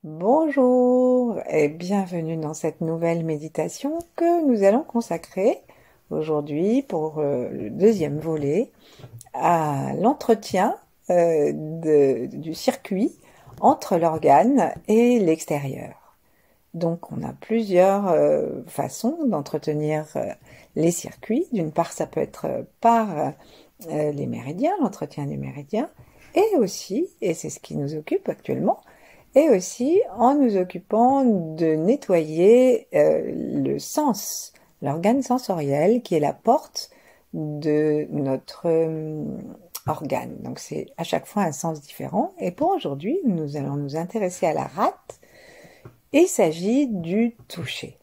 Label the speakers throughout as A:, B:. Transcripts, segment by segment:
A: Bonjour et bienvenue dans cette nouvelle méditation que nous allons consacrer aujourd'hui pour le deuxième volet à l'entretien du circuit entre l'organe et l'extérieur. Donc on a plusieurs façons d'entretenir les circuits. D'une part, ça peut être par les méridiens, l'entretien des méridiens, et aussi, et c'est ce qui nous occupe actuellement, et aussi en nous occupant de nettoyer le sens, l'organe sensoriel qui est la porte de notre organe. Donc c'est à chaque fois un sens différent. Et pour aujourd'hui, nous allons nous intéresser à la rate. Il s'agit du toucher.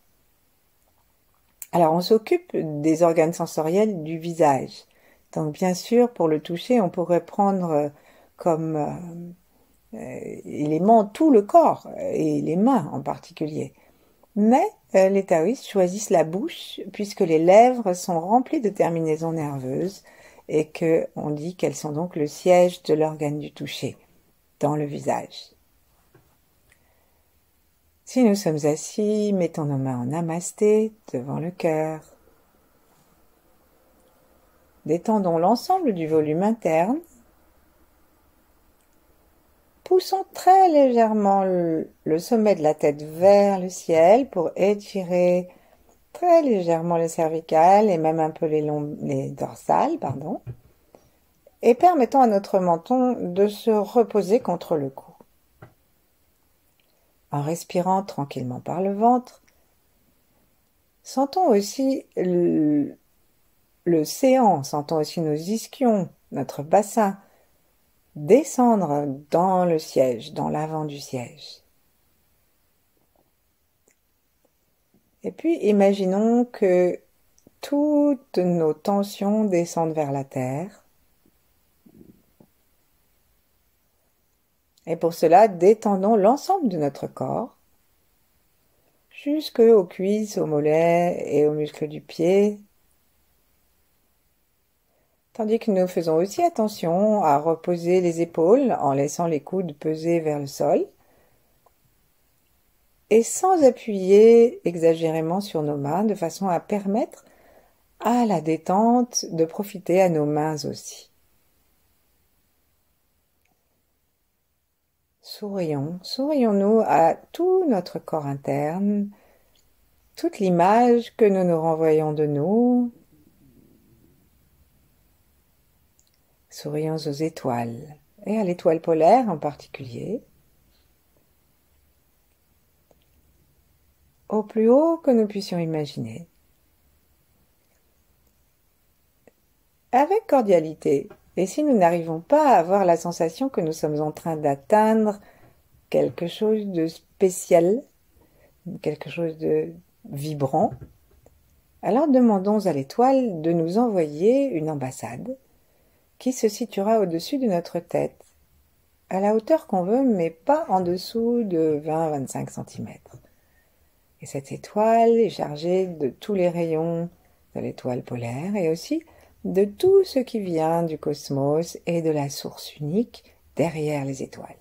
A: Alors on s'occupe des organes sensoriels du visage. Donc bien sûr, pour le toucher, on pourrait prendre comme élément tout le corps, et les mains en particulier. Mais les taoïstes choisissent la bouche puisque les lèvres sont remplies de terminaisons nerveuses et que on dit qu'elles sont donc le siège de l'organe du toucher dans le visage. Si nous sommes assis, mettons nos mains en namasté devant le cœur. Détendons l'ensemble du volume interne. Poussons très légèrement le sommet de la tête vers le ciel pour étirer très légèrement les cervicales et même un peu les dorsales, pardon, et permettons à notre menton de se reposer contre le cou. En respirant tranquillement par le ventre, sentons aussi le séant, sentons aussi nos ischions, notre bassin, descendre dans le siège, dans l'avant du siège. Et puis imaginons que toutes nos tensions descendent vers la terre. Et pour cela, détendons l'ensemble de notre corps, jusqu'aux cuisses, aux mollets et aux muscles du pied. Tandis que nous faisons aussi attention à reposer les épaules en laissant les coudes peser vers le sol et sans appuyer exagérément sur nos mains de façon à permettre à la détente de profiter à nos mains aussi. Sourions-nous à tout notre corps interne, toute l'image que nous nous renvoyons de nous. Sourions aux étoiles, et à l'étoile polaire en particulier, au plus haut que nous puissions imaginer. Avec cordialité, et si nous n'arrivons pas à avoir la sensation que nous sommes en train d'atteindre quelque chose de spécial, quelque chose de vibrant, alors demandons à l'étoile de nous envoyer une ambassade qui se situera au-dessus de notre tête, à la hauteur qu'on veut, mais pas en dessous de 20-25 cm. Et cette étoile est chargée de tous les rayons de l'étoile polaire et aussi de tout ce qui vient du cosmos et de la source unique derrière les étoiles.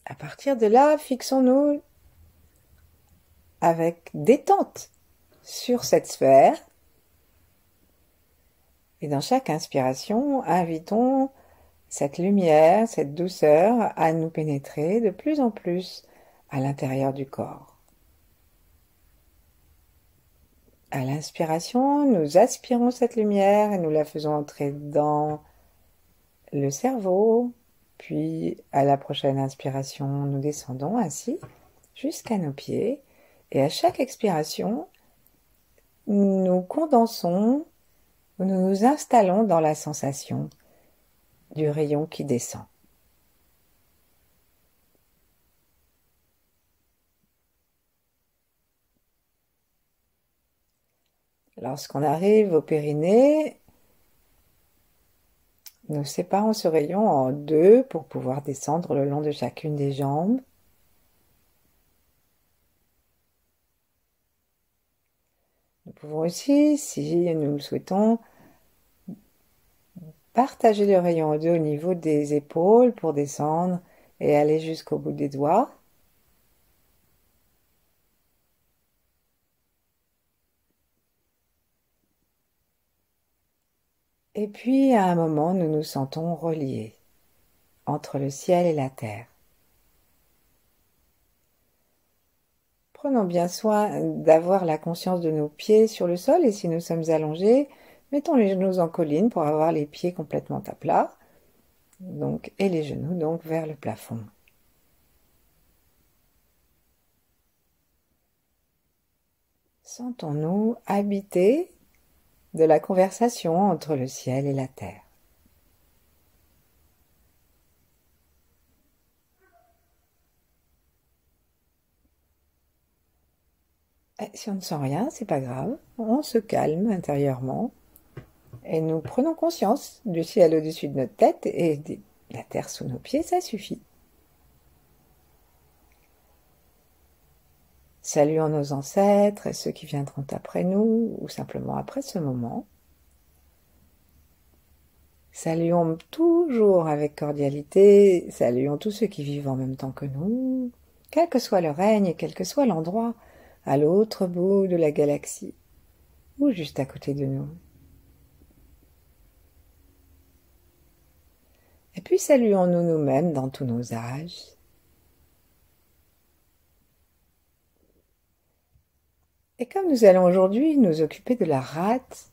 A: À partir de là, fixons-nous avec détente sur cette sphère et dans chaque inspiration, invitons cette lumière, cette douceur à nous pénétrer de plus en plus à l'intérieur du corps. À l'inspiration, nous aspirons cette lumière et nous la faisons entrer dans le cerveau, puis à la prochaine inspiration, nous descendons ainsi jusqu'à nos pieds et à chaque expiration, nous condensons, nous nous installons dans la sensation du rayon qui descend. Lorsqu'on arrive au périnée, nous séparons ce rayon en deux pour pouvoir descendre le long de chacune des jambes. Nous pouvons aussi, si nous le souhaitons, Partagez le rayon au au niveau des épaules pour descendre et aller jusqu'au bout des doigts. Et puis, à un moment, nous nous sentons reliés entre le ciel et la terre. Prenons bien soin d'avoir la conscience de nos pieds sur le sol et si nous sommes allongés, mettons les genoux en colline pour avoir les pieds complètement à plat, donc, et les genoux donc vers le plafond. Sentons-nous habités de la conversation entre le ciel et la terre. Et si on ne sent rien, c'est pas grave, on se calme intérieurement et nous prenons conscience du ciel au-dessus de notre tête et de la terre sous nos pieds, ça suffit. Saluons nos ancêtres et ceux qui viendront après nous ou simplement après ce moment. Saluons toujours avec cordialité, saluons tous ceux qui vivent en même temps que nous, quel que soit le règne et quel que soit l'endroit, à l'autre bout de la galaxie, ou juste à côté de nous. Et puis saluons-nous nous-mêmes dans tous nos âges. Et comme nous allons aujourd'hui nous occuper de la rate,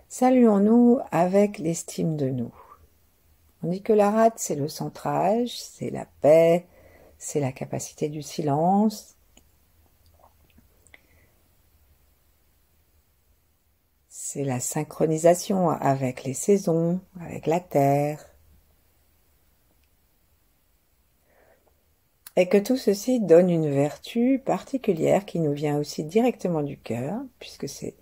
A: saluons-nous avec l'estime de nous. On dit que la rate, c'est le centrage, c'est la paix, c'est la capacité du silence. C'est la synchronisation avec les saisons, avec la terre. Et que tout ceci donne une vertu particulière qui nous vient aussi directement du cœur, puisque c'est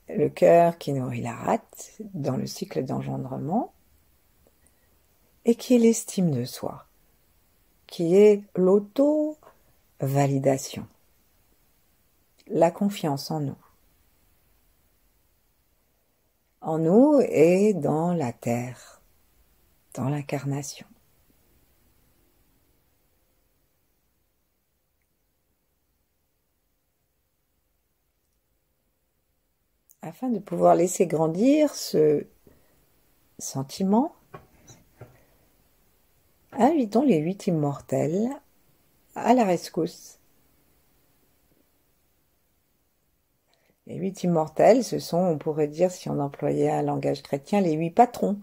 A: le cœur qui nourrit la rate dans le cycle d'engendrement, et qui est l'estime de soi, qui est l'auto-validation, la confiance en nous et dans la terre, dans l'incarnation. Afin de pouvoir laisser grandir ce sentiment, invitons les 8 immortels à la rescousse. Les 8 immortels, ce sont, on pourrait dire, si on employait un langage chrétien, les 8 patrons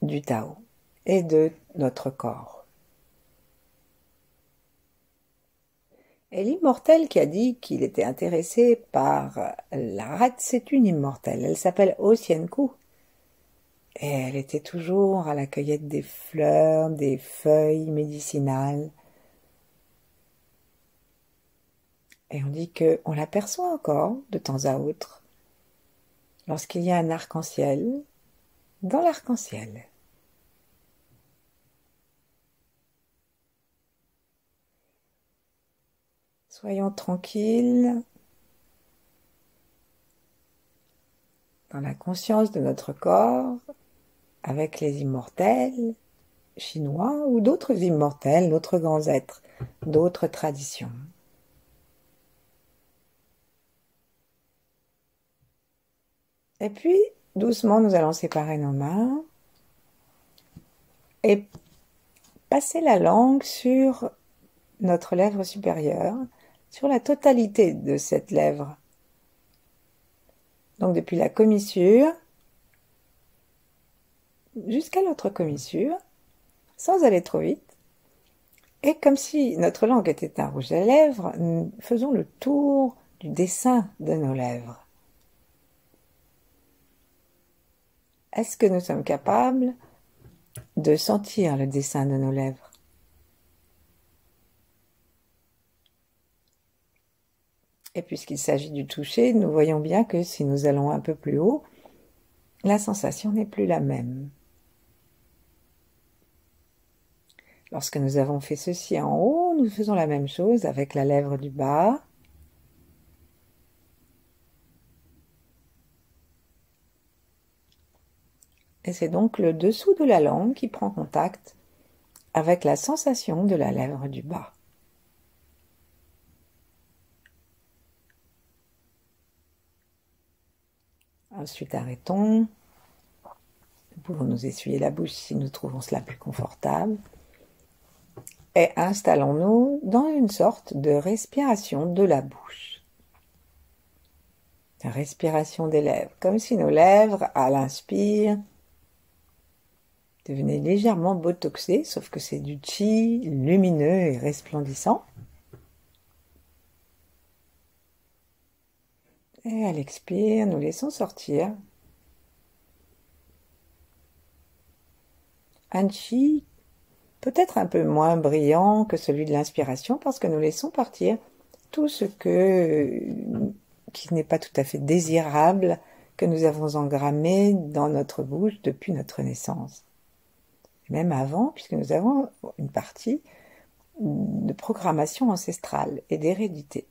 A: du Tao et de notre corps. Et l'immortel qui a dit qu'il était intéressé par la rate, c'est une immortelle. Elle s'appelle Ossienku. Et elle était toujours à la cueillette des fleurs, des feuilles médicinales. Et on dit qu'on l'aperçoit encore de temps à autre lorsqu'il y a un arc-en-ciel dans l'arc-en-ciel. Soyons tranquilles dans la conscience de notre corps avec les immortels chinois ou d'autres immortels, d'autres grands êtres, d'autres traditions. Et puis, doucement, nous allons séparer nos mains et passer la langue sur notre lèvre supérieure, sur la totalité de cette lèvre. Donc depuis la commissure jusqu'à l'autre commissure, sans aller trop vite. Et comme si notre langue était un rouge à lèvres, nous faisons le tour du dessin de nos lèvres. Est-ce que nous sommes capables de sentir le dessin de nos lèvres? Et puisqu'il s'agit du toucher, nous voyons bien que si nous allons un peu plus haut, la sensation n'est plus la même. Lorsque nous avons fait ceci en haut, nous faisons la même chose avec la lèvre du bas. Et c'est donc le dessous de la langue qui prend contact avec la sensation de la lèvre du bas. Ensuite, arrêtons. Nous pouvons nous essuyer la bouche si nous trouvons cela plus confortable. Et installons-nous dans une sorte de respiration de la bouche. La respiration des lèvres, comme si nos lèvres, à l'inspire, devenaient légèrement botoxées, sauf que c'est du chi lumineux et resplendissant. Et à l'expire, nous laissons sortir un chi peut-être un peu moins brillant que celui de l'inspiration parce que nous laissons partir tout ce qui n'est pas tout à fait désirable que nous avons engrammé dans notre bouche depuis notre naissance. Même avant, puisque nous avons une partie de programmation ancestrale et d'hérédité.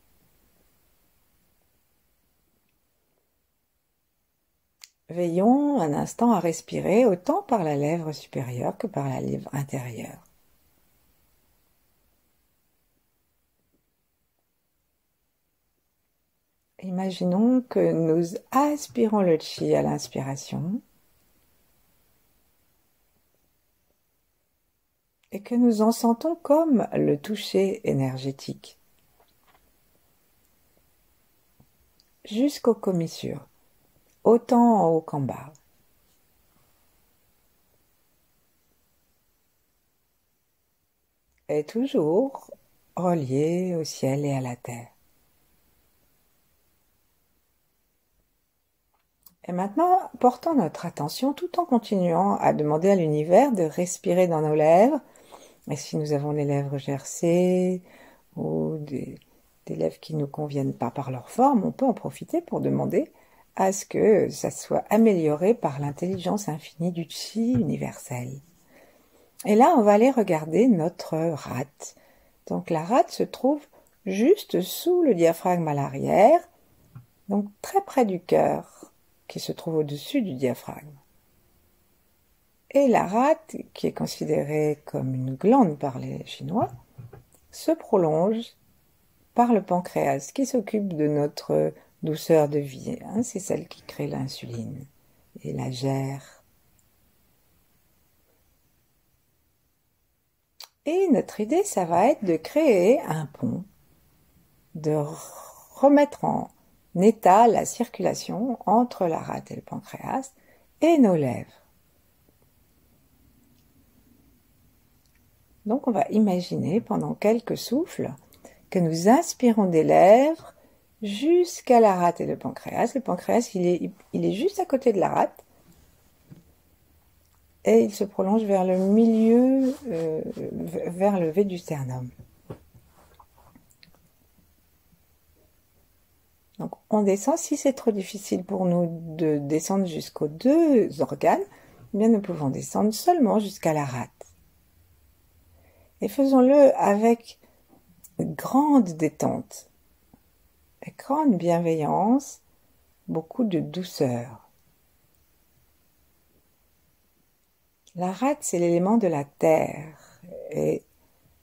A: Veillons un instant à respirer autant par la lèvre supérieure que par la lèvre intérieure. Imaginons que nous aspirons le chi à l'inspiration et que nous en sentons comme le toucher énergétique jusqu'aux commissures, autant en haut qu'en bas. Et toujours relié au ciel et à la terre. Et maintenant, portons notre attention tout en continuant à demander à l'univers de respirer dans nos lèvres. Et si nous avons les lèvres gercées ou des lèvres qui ne nous conviennent pas par leur forme, on peut en profiter pour demander à ce que ça soit amélioré par l'intelligence infinie du chi universel. Et là, on va aller regarder notre rate. Donc la rate se trouve juste sous le diaphragme à l'arrière, donc très près du cœur, qui se trouve au-dessus du diaphragme. Et la rate, qui est considérée comme une glande par les Chinois, se prolonge par le pancréas, qui s'occupe de notre douceur de vie. C'est celle qui crée l'insuline et la gère. Et notre idée, ça va être de créer un pont, de remettre en état la circulation entre la rate et le pancréas et nos lèvres. Donc on va imaginer pendant quelques souffles que nous inspirons des lèvres jusqu'à la rate et le pancréas. Le pancréas, il est juste à côté de la rate et il se prolonge vers le milieu, vers le V du sternum. Donc on descend. Si c'est trop difficile pour nous de descendre jusqu'aux deux organes, eh bien nous pouvons descendre seulement jusqu'à la rate. Et faisons-le avec grande détente, grande bienveillance, beaucoup de douceur. La rate, c'est l'élément de la terre. Et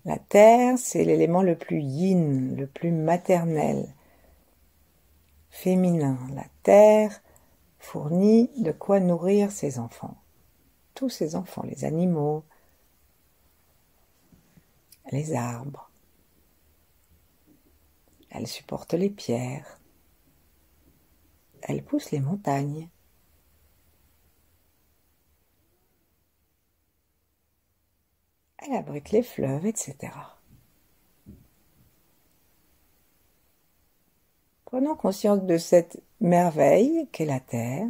A: la terre, c'est l'élément le plus yin, le plus maternel, féminin. La terre fournit de quoi nourrir ses enfants. Tous ses enfants, les animaux, les arbres. Elle supporte les pierres. Elle pousse les montagnes. Elle abrite les fleuves, etc. Prenons conscience de cette merveille qu'est la terre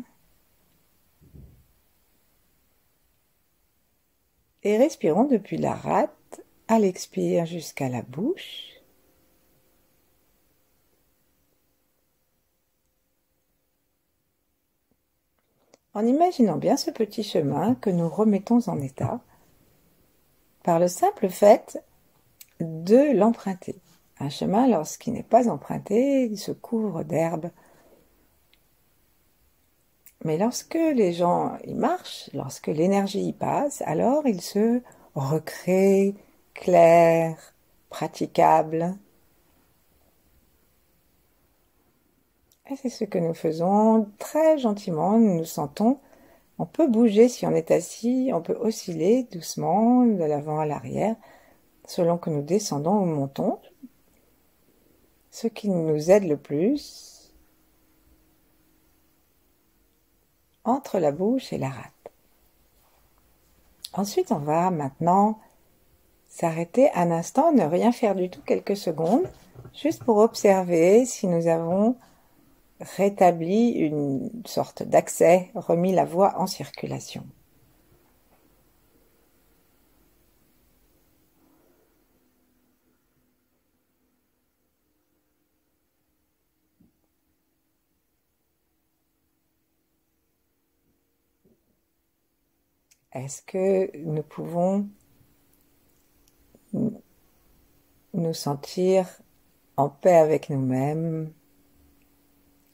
A: et respirons depuis la rate à l'expire jusqu'à la bouche. En imaginant bien ce petit chemin que nous remettons en état par le simple fait de l'emprunter. Un chemin, lorsqu'il n'est pas emprunté, il se couvre d'herbe Mais lorsque les gens y marchent, lorsque l'énergie y passe, alors ils se recréent clairs, praticables. Et c'est ce que nous faisons très gentiment. Nous nous sentons, on peut bouger si on est assis, on peut osciller doucement de l'avant à l'arrière, selon que nous descendons ou montons. Ce qui nous aide le plus, entre la bouche et la rate. Ensuite, on va maintenant s'arrêter un instant, ne rien faire du tout, quelques secondes, juste pour observer si nous avons rétabli une sorte d'accès, remis la voix en circulation. Est-ce que nous pouvons nous sentir en paix avec nous-mêmes,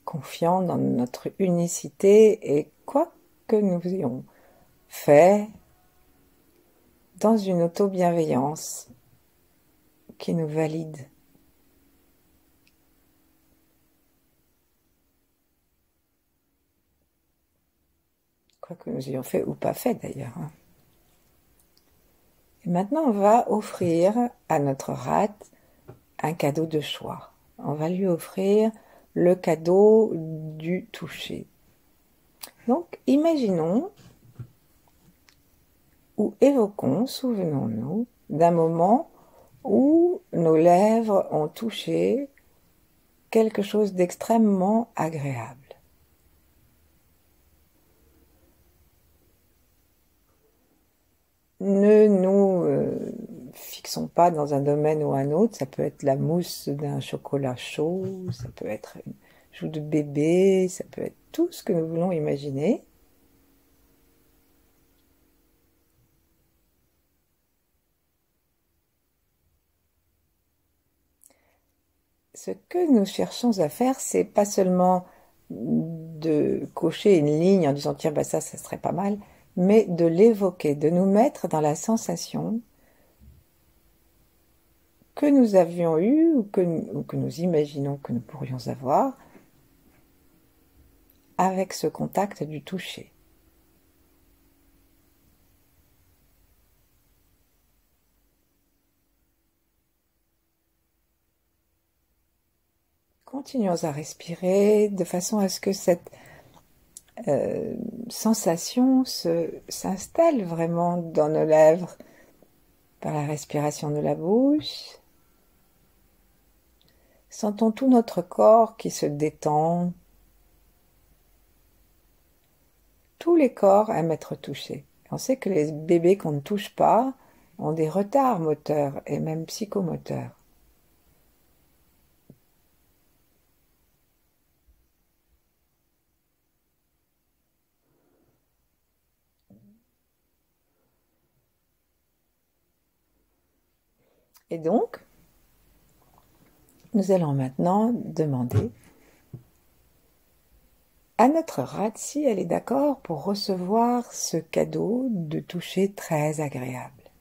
A: confiants dans notre unicité et quoi que nous ayons fait, dans une auto-bienveillance qui nous valide. Quoi que nous ayons fait ou pas fait d'ailleurs. Et maintenant, on va offrir à notre rate un cadeau de choix. On va lui offrir le cadeau du toucher. Donc, imaginons ou évoquons, souvenons-nous d'un moment où nos lèvres ont touché quelque chose d'extrêmement agréable. Ne nous fixons pas dans un domaine ou un autre. Ça peut être la mousse d'un chocolat chaud, ça peut être une joue de bébé, ça peut être tout ce que nous voulons imaginer. Ce que nous cherchons à faire, c'est pas seulement de cocher une ligne en disant tiens, bah ça serait pas mal, mais de l'évoquer, de nous mettre dans la sensation que nous avions eue ou que nous imaginons que nous pourrions avoir avec ce contact du toucher. Continuons à respirer de façon à ce que cette sensation s'installe vraiment dans nos lèvres par la respiration de la bouche. Sentons tout notre corps qui se détend. Tous les corps aiment être touchés. On sait que les bébés qu'on ne touche pas ont des retards moteurs et même psychomoteurs. Et donc, nous allons maintenant demander à notre rate si elle est d'accord pour recevoir ce cadeau de toucher très agréable.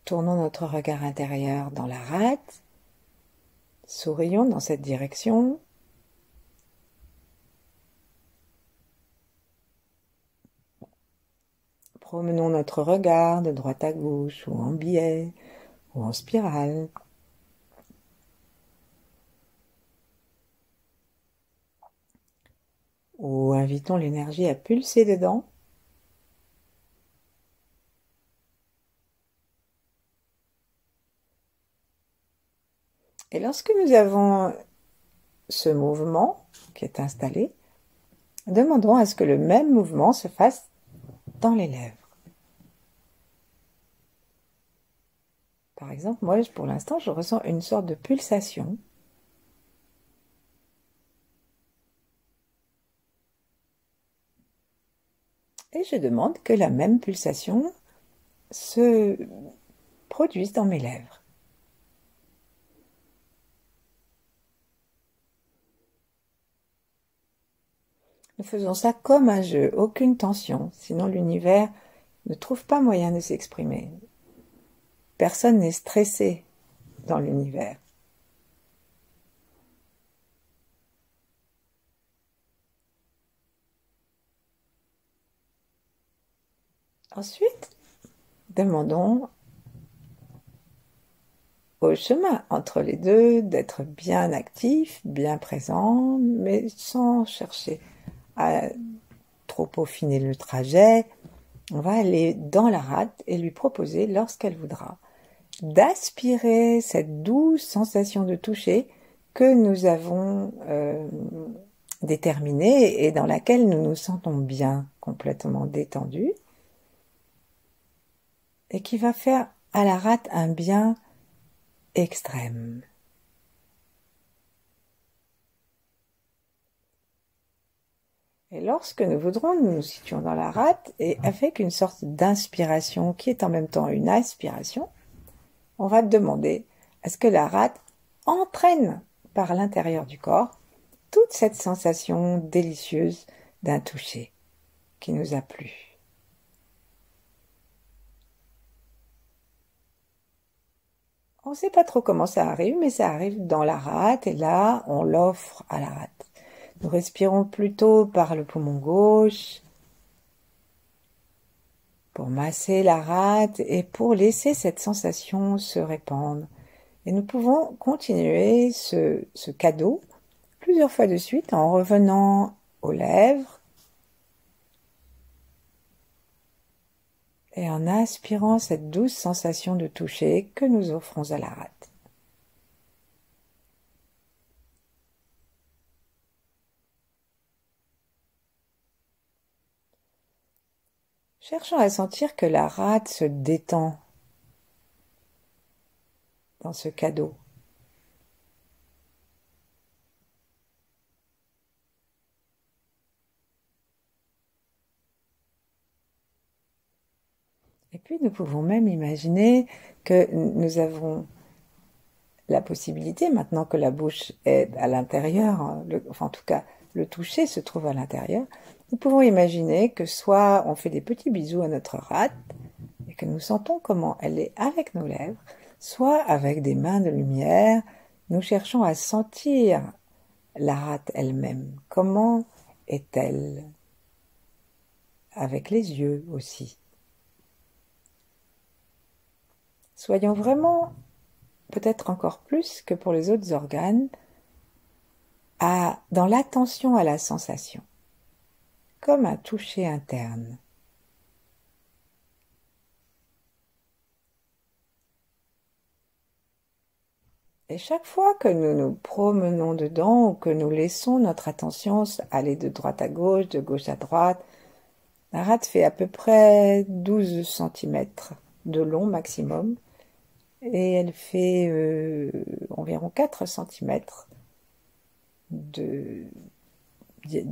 A: Tournons notre regard intérieur dans la rate, sourions dans cette direction. Promenons notre regard de droite à gauche ou en biais ou en spirale. Ou invitons l'énergie à pulser dedans. Et lorsque nous avons ce mouvement qui est installé, demandons à ce que le même mouvement se fasse dans les lèvres. Par exemple, moi, pour l'instant, je ressens une sorte de pulsation. Et je demande que la même pulsation se produise dans mes lèvres. Nous faisons ça comme un jeu, aucune tension, sinon l'univers ne trouve pas moyen de s'exprimer. Personne n'est stressé dans l'univers. Ensuite, demandons au chemin entre les deux d'être bien actif, bien présent, mais sans chercher à trop peaufiner le trajet. On va aller dans la rate et lui proposer, lorsqu'elle voudra, d'aspirer cette douce sensation de toucher que nous avons déterminée et dans laquelle nous nous sentons bien, complètement détendus, et qui va faire à la rate un bien extrême. Et lorsque nous voudrons, nous nous situons dans la rate et avec une sorte d'inspiration qui est en même temps une aspiration, on va demander à ce que la rate entraîne par l'intérieur du corps toute cette sensation délicieuse d'un toucher qui nous a plu. On ne sait pas trop comment ça arrive, mais ça arrive dans la rate et là, on l'offre à la rate. Nous respirons plutôt par le poumon gauche pour masser la rate et pour laisser cette sensation se répandre. Et nous pouvons continuer ce cadeau plusieurs fois de suite en revenant aux lèvres et en inspirant cette douce sensation de toucher que nous offrons à la rate. Cherchons à sentir que la rate se détend dans ce cadeau. Et puis nous pouvons même imaginer que nous avons la possibilité, maintenant que la bouche est à l'intérieur, enfin en tout cas le toucher se trouve à l'intérieur, nous pouvons imaginer que soit on fait des petits bisous à notre rate et que nous sentons comment elle est avec nos lèvres, soit avec des mains de lumière, nous cherchons à sentir la rate elle-même. Comment est-elle? Avec les yeux aussi. Soyons vraiment, peut-être encore plus que pour les autres organes, dans l'attention à la sensation, comme un toucher interne. Et chaque fois que nous nous promenons dedans ou que nous laissons notre attention aller de droite à gauche, de gauche à droite, la rate fait à peu près 12 cm de long maximum et elle fait environ 4 cm de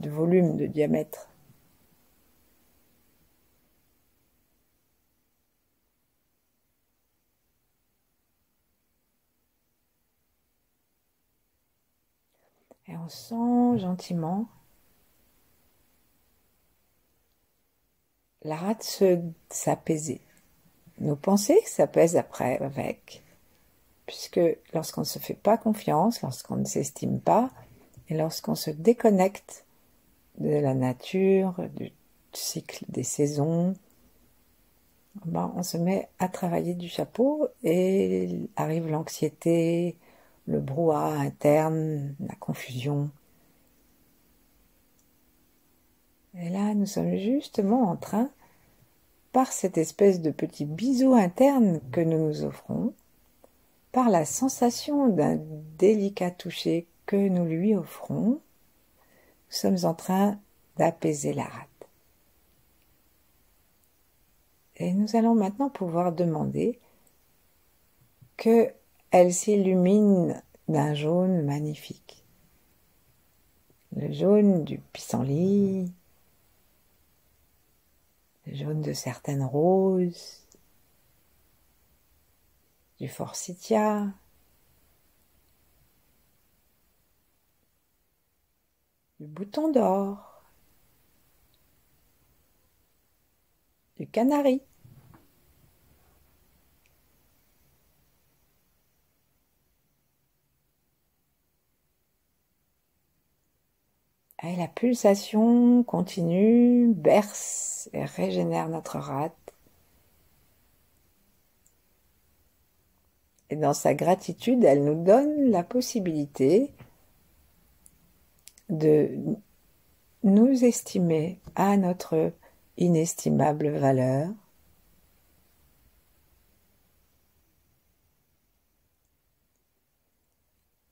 A: volume, de diamètre. Et on sent gentiment la rate s'apaiser. Nos pensées s'apaisent après avec, puisque lorsqu'on ne se fait pas confiance, lorsqu'on ne s'estime pas, et lorsqu'on se déconnecte de la nature, du cycle des saisons, on se met à travailler du chapeau et arrive l'anxiété, le brouhaha interne, la confusion. Et là, nous sommes justement en train, par cette espèce de petit bisou interne que nous nous offrons, par la sensation d'un délicat toucher que nous lui offrons, nous sommes en train d'apaiser la rate. Et nous allons maintenant pouvoir demander qu'elle s'illumine d'un jaune magnifique. Le jaune du pissenlit, le jaune de certaines roses, du forsythia, du bouton d'or, canari. Et la pulsation continue, berce et régénère notre rate. Et dans sa gratitude, elle nous donne la possibilité de nous estimer à notre inestimable valeur.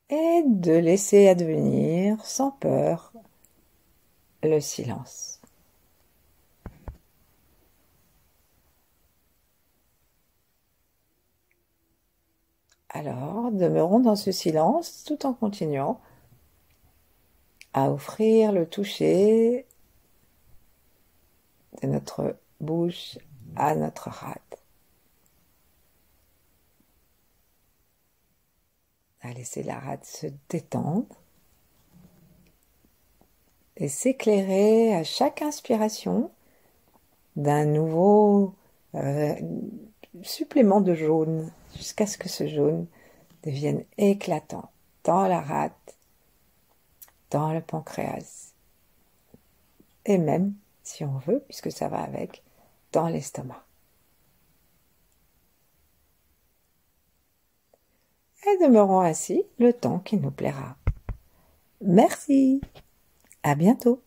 A: Et de laisser advenir sans peur le silence. Alors, demeurons dans ce silence tout en continuant à offrir le toucher de notre bouche à notre rate. À laisser la rate se détendre et s'éclairer à chaque inspiration d'un nouveau supplément de jaune jusqu'à ce que ce jaune devienne éclatant dans la rate, dans le pancréas et même, si on veut, puisque ça va avec, dans l'estomac. Et demeurons ainsi le temps qui nous plaira. Merci, à bientôt.